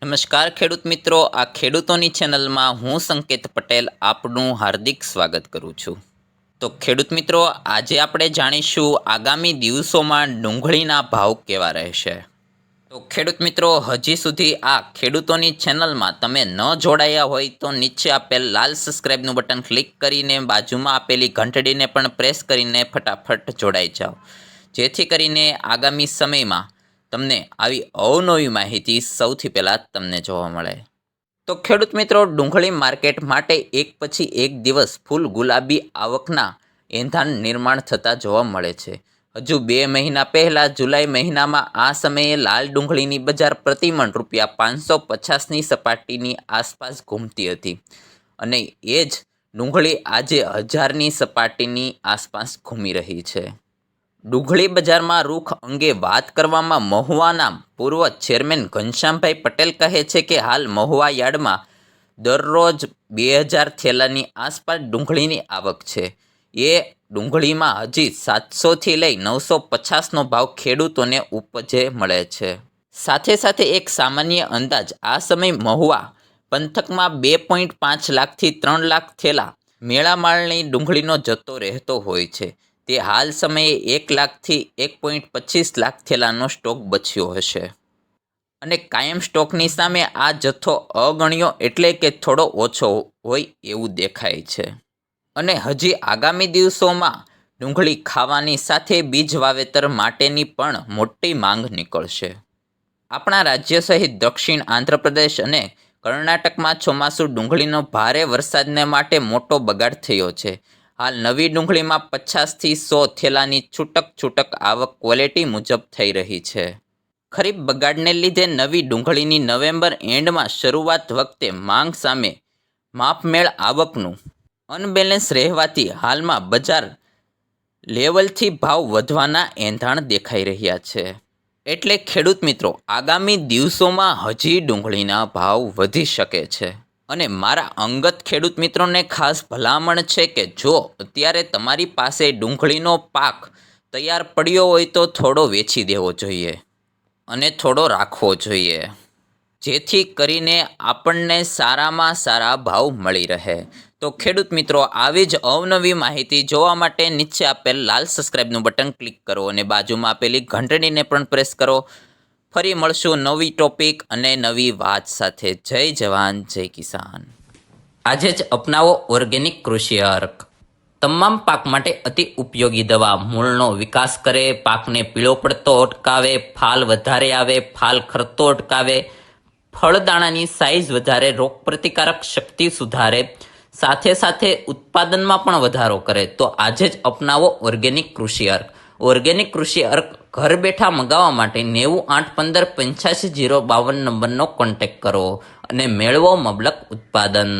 નમસ્કાર ખેડૂત મિત્રો, આ ખેડૂતોની ચેનલમાં હું સંકેત પટેલ આપનું હાર્દિક સ્વાગત કરું છું। તો ખેડૂત મિત્રો, આજે આપણે જાણીશું આગામી દિવસોમાં ડુંગળીના ભાવ કેવા રહેશે। તો ખેડૂત મિત્રો, હજી સુધી આ ખેડૂતોની ચેનલમાં તમે ન જોડાયા હોય તો નીચે આપેલ લાલ સબસ્ક્રાઇબનું બટન ક્લિક કરીને બાજુમાં આપેલી ઘંટડીને પણ પ્રેસ કરીને ફટાફટ જોડાઈ જાઓ, જેથી કરીને આગામી સમયમાં તમને આવી અવનવી માહિતી સૌથી પહેલાં તમને જોવા મળે। તો ખેડૂત મિત્રો, ડુંગળી માર્કેટ માટે એક પછી એક દિવસ ફૂલ ગુલાબી આવકના એંધાણ નિર્માણ થતા જોવા મળે છે। હજુ 2 મહિના પહેલાં જુલાઈ મહિનામાં આ સમયે લાલ ડુંગળીની બજાર પ્રતિમણ ₹550ની સપાટીની આસપાસ ઘૂમતી હતી અને એ જ ડુંગળી આજે 1000ની સપાટીની આસપાસ ઘૂમી રહી છે। ડુંગળી બજારમાં રૂખ અંગે વાત કરવામાં મહુવાના પૂર્વ ચેરમેન ઘનશ્યામભાઈ પટેલ કહે છે કે હાલ મહુવા યાર્ડમાં દરરોજ 2000 થેલાની આસપાસ ડુંગળીની આવક છે। એ ડુંગળીમાં હજી 700થી લઈ 950નો ભાવ ખેડૂતોને ઉપજે મળે છે। સાથે સાથે એક સામાન્ય અંદાજ આ સમય મહુવા પંથકમાં 2.5 લાખથી 3 લાખ થેલા મેળામાળની ડુંગળીનો જથ્થો રહેતો હોય છે। તે હાલ સમયે 1 લાખથી 1.25 લાખ થેલાનો સ્ટોક બચ્યો હશે અને કાયમ સ્ટોકની સામે આ જથ્થો અગણ્યો એટલે કે થોડો ઓછો હોય એવું દેખાય છે અને હજી આગામી દિવસોમાં ડુંગળી ખાવાની સાથે બીજ વાવેતર માટેની પણ મોટી માંગ નીકળશે। આપણા રાજ્ય સહિત દક્ષિણ આંધ્રપ્રદેશ અને કર્ણાટકમાં ચોમાસું ડુંગળીનો ભારે વરસાદને માટે મોટો બગાડ થયો છે। હાલ નવી ડુંગળીમાં 50થી 100 થેલાની છૂટક આવક ક્વોલિટી મુજબ થઈ રહી છે। ખરીફ બગાડને લીધે નવી ડુંગળીની નવેમ્બર એન્ડમાં શરૂઆત વખતે માંગ સામે માપમેળ આવકનું અનબેલેન્સ રહેવાથી હાલમાં બજાર લેવલથી ભાવ વધવાના એંધાણ દેખાઈ રહ્યા છે। એટલે ખેડૂત મિત્રો, આગામી દિવસોમાં હજી ડુંગળીના ભાવ વધી શકે છે અને મારા અંગત ખેડૂત મિત્રોને ખાસ ભલામણ છે કે જો અત્યારે તમારી પાસે ડુંગળીનો પાક તૈયાર પડ્યો હોય તો થોડો વેચી દેવો જોઈએ અને થોડો રાખવો જોઈએ, જેથી કરીને આપણને સારામાં સારા ભાવ મળી રહે। તો ખેડૂત મિત્રો, આવી જ અવનવી માહિતી જોવા માટે નીચે આપેલ લાલ સબસ્ક્રાઇબનું બટન ક્લિક કરો અને બાજુમાં આપેલી ઘંટડીને પણ પ્રેસ કરો। ફરી મળશું નવી ટોપિક અને નવી વાત સાથે। જય જવાન, જય કિસાન। આજે જ અપનાવો ઓર્ગેનિક કૃષિ અર્ક। તમામ પાક માટે અતિ ઉપયોગી દવા। મૂળનો વિકાસ કરે, પાકને પીળો પડતો અટકાવે, ફાલ વધારે આવે, ફાલ ખરતો અટકાવે, ફળદાણાની સાઇઝ વધારે, રોગપ્રતિકારક શક્તિ સુધારે, સાથે સાથે ઉત્પાદનમાં પણ વધારો કરે। તો આજે જ અપનાવો ઓર્ગેનિક કૃષિ અર્ક। ઓર્ગેનિક કૃષિ અર્ક ઘર બેઠા મંગાવવા માટે 9815 85 052 નંબરનો કોન્ટેક્ટ કરો અને મેળવો મબલક ઉત્પાદન।